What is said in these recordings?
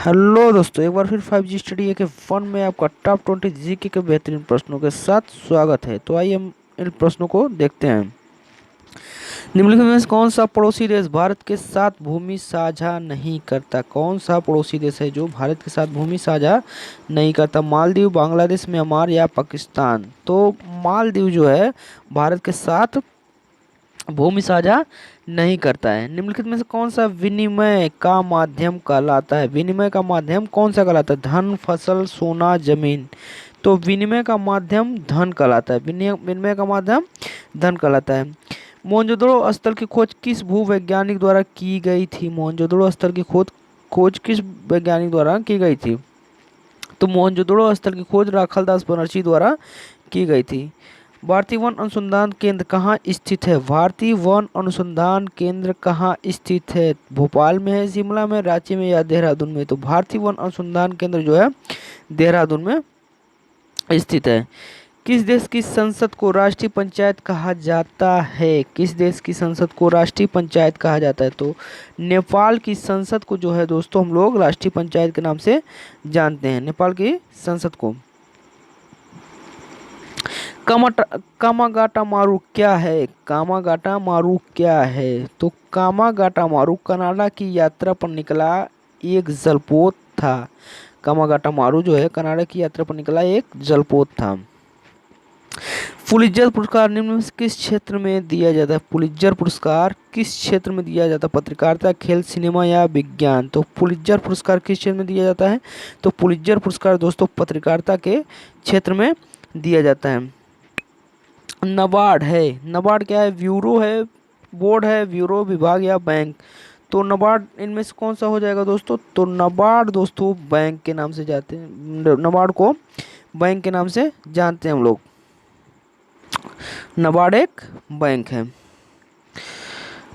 Hello दोस्तों, एक बार फिर 5G स्टडी के फन में आपका टॉप 20 जीके के बेहतरीन प्रश्नों के साथ स्वागत है। तो आइए हम इन प्रश्नों को देखते हैं। निम्नलिखित में से कौन सा पड़ोसी देश भारत के साथ भूमि साझा नहीं करता? कौन सा पड़ोसी देश है जो भारत के साथ भूमि साझा नहीं करता? मालदीव, बांग्लादेश, म्यांमार या पाकिस्तान? तो मालदीव जो है भारत के साथ भूमि साझा नहीं करता है। निम्नलिखित में से कौन सा विनिमय का माध्यम कहलाता है? विनिमय का माध्यम कौन सा कहलाता है? धन, फसल, सोना, जमीन? तो विनिमय का माध्यम धन कहलाता है। विनिमय का माध्यम धन कहलाता है। मोहनजोदड़ो स्थल की खोज किस भूवैज्ञानिक द्वारा की गई थी? मोहनजोदड़ो स्थल की खोज किस वैज्ञानिक द्वारा की गई थी? तो मोहनजोदड़ो स्थल की खोज राखालदास बनर्जी द्वारा की गई थी। भारतीय वन अनुसंधान केंद्र कहाँ स्थित है? भारतीय वन अनुसंधान केंद्र कहाँ स्थित है? भोपाल में है, शिमला में, रांची में या देहरादून में? तो भारतीय वन अनुसंधान केंद्र जो है देहरादून में स्थित है। किस देश की संसद को राष्ट्रीय पंचायत कहा जाता है? किस देश की संसद को राष्ट्रीय पंचायत कहा जाता है? तो नेपाल की संसद को जो है दोस्तों हम लोग राष्ट्रीय पंचायत के नाम से जानते हैं, नेपाल की संसद को। कामागाटा मारू क्या है? कामागाटा मारू क्या है? तो कामागाटा मारू कनाडा की यात्रा पर निकला एक जलपोत था। कामागाटा मारू जो है कनाडा की यात्रा पर निकला एक जलपोत था। पुलित्जर पुरस्कार निम्न में से किस क्षेत्र में दिया जाता है? पुलित्जर पुरस्कार किस क्षेत्र में दिया जाता है? पत्रकारिता, खेल, सिनेमा या विज्ञान? तो पुलित्जर पुरस्कार किस क्षेत्र में दिया जाता है? तो पुलित्जर पुरस्कार दोस्तों पत्रकारिता के क्षेत्र में दिया जाता है। नबार्ड है, नबार्ड क्या है? ब्यूरो है, बोर्ड है, ब्यूरो, विभाग या बैंक? तो नबार्ड इनमें से कौन सा हो जाएगा दोस्तों? तो नबार्ड दोस्तों बैंक के नाम से जाते हैं, नबार्ड को बैंक के नाम से जानते हैं हम लोग। नबार्ड एक बैंक है।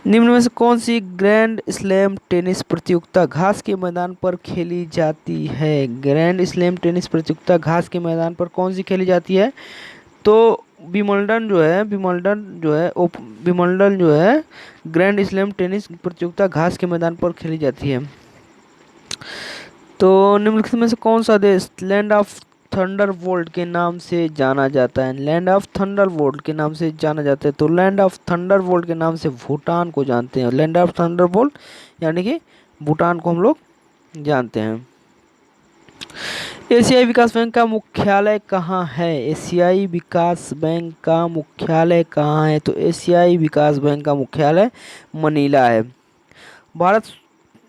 निम्न में से कौन सी ग्रैंड स्लैम टेनिस प्रतियोगिता घास के मैदान पर खेली जाती है? ग्रैंड स्लैम टेनिस प्रतियोगिता घास के मैदान पर कौन सी खेली जाती है? तो विमल्डन जो है ग्रैंड स्लैम टेनिस प्रतियोगिता घास के मैदान पर खेली जाती है। तो निम्नलिखित में से कौन सा देश लैंड ऑफ थंडरबोल्ट के नाम से जाना जाता है? लैंड ऑफ थंडरबोल्ट के नाम से जाना जाता है। तो लैंड ऑफ थंडरबोल्ट के नाम से भूटान को जानते हैं। लैंड ऑफ थंडरबोल्ट यानी कि भूटान को हम लोग जानते हैं। एशियाई विकास बैंक का मुख्यालय कहाँ है? एशियाई विकास बैंक का मुख्यालय कहाँ है? तो एशियाई विकास बैंक का मुख्यालय मनीला है। भारत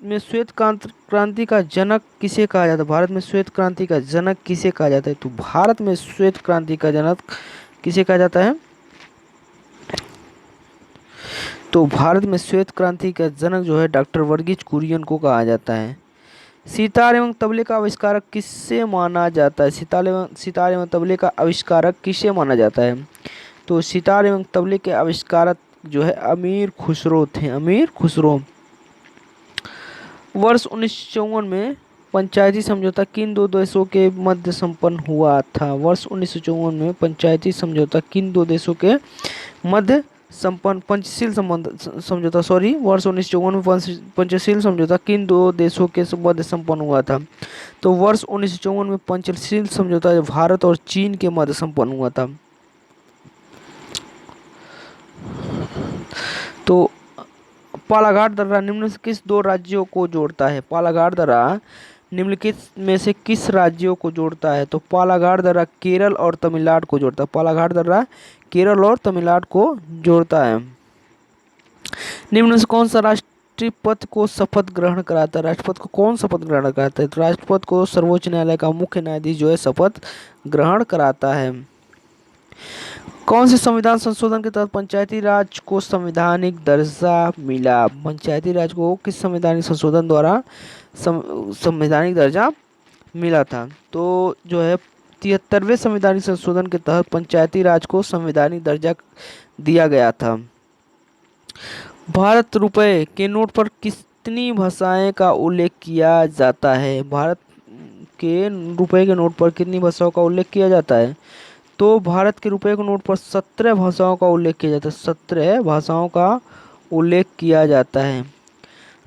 में श्वेत क्रांति का जनक किसे कहा जाता है? भारत में श्वेत क्रांति का जनक किसे कहा जाता है? तो भारत में श्वेत क्रांति का जनक किसे कहा जाता है? तो भारत में श्वेत क्रांति का जनक जो है डॉक्टर वर्गीज कुरियन को कहा जाता है। सितार एवं तबले का आविष्कारक किससे माना जाता है? सितार एवं तबले का आविष्कारक किसे माना जाता है? तो सितार एवं तबले के आविष्कारक जो है अमीर खुसरो थे, अमीर खुसरो। वर्ष 1954 में पंचायती समझौता किन दो देशों के मध्य संपन्न हुआ था? वर्ष 1954 में पंचायती समझौता किन दो देशों के मध्य संपन्न पंचशील समझौता वर्ष 1954 में पंचशील समझौता किन दो देशों के मध्य संपन्न हुआ था? तो वर्ष 1954 में पंचशील समझौता भारत और चीन के मध्य संपन्न हुआ था। तो पालाघाट दर्रा निम्न से किस दो राज्यों को जोड़ता है? पालाघाट दर्रा निम्नलिखित में से किस राज्यों को जोड़ता है? तो पालाघाट दर्रा केरल और तमिलनाडु को जोड़ता है। पालाघाट दर्रा केरल और तमिलनाडु को जोड़ता है। निम्न में से कौन सा राष्ट्रपति को शपथ ग्रहण कराता है? राष्ट्रपति को कौन शपथ ग्रहण कराता है? तो राष्ट्रपति को सर्वोच्च न्यायालय का मुख्य न्यायाधीश जो है शपथ ग्रहण कराता है। कौन से संविधान संशोधन के तहत पंचायती राज को संवैधानिक दर्जा मिला? पंचायती राज को किस संवैधानिक संशोधन द्वारा संवैधानिक दर्जा मिला था? तो जो है 73वें संवैधानिक संशोधन के तहत पंचायती राज को संवैधानिक दर्जा दिया गया था। भारत रुपए के नोट पर कितनी भाषाएं का उल्लेख किया जाता है? भारत के रुपए के नोट पर कितनी भाषाओं का उल्लेख किया जाता है? तो भारत के रुपए के नोट पर 17 भाषाओं का उल्लेख किया जाता है। 17 भाषाओं का उल्लेख किया जाता है।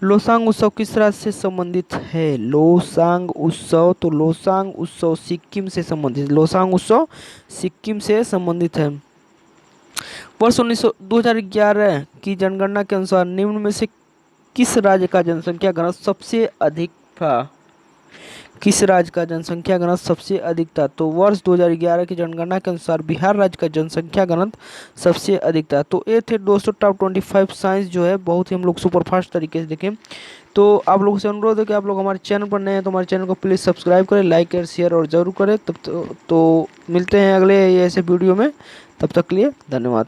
लोसांग उत्सव किस राज्य से संबंधित है? लोसांग उत्सव, तो लोसांग उत्सव सिक्किम से संबंधित, लोसांग उत्सव सिक्किम से संबंधित है। वर्ष 2011 की जनगणना के अनुसार निम्न में से किस राज्य का जनसंख्या घनत्व सबसे अधिक था? किस राज्य का जनसंख्या घनत्व सबसे अधिक था? तो वर्ष 2011 की जनगणना के अनुसार बिहार राज्य का जनसंख्या घनत्व सबसे अधिक था। तो ये थे दोस्तों टॉप 25 साइंस जो है, बहुत ही हम लोग सुपरफास्ट तरीके से देखें। तो आप लोगों से अनुरोध है कि आप लोग हमारे चैनल पर नए हैं तो हमारे चैनल को प्लीज़ सब्सक्राइब करें, लाइक करें, शेयर और जरूर करें। तब तो मिलते हैं अगले ऐसे वीडियो में, तब तक के लिए धन्यवाद।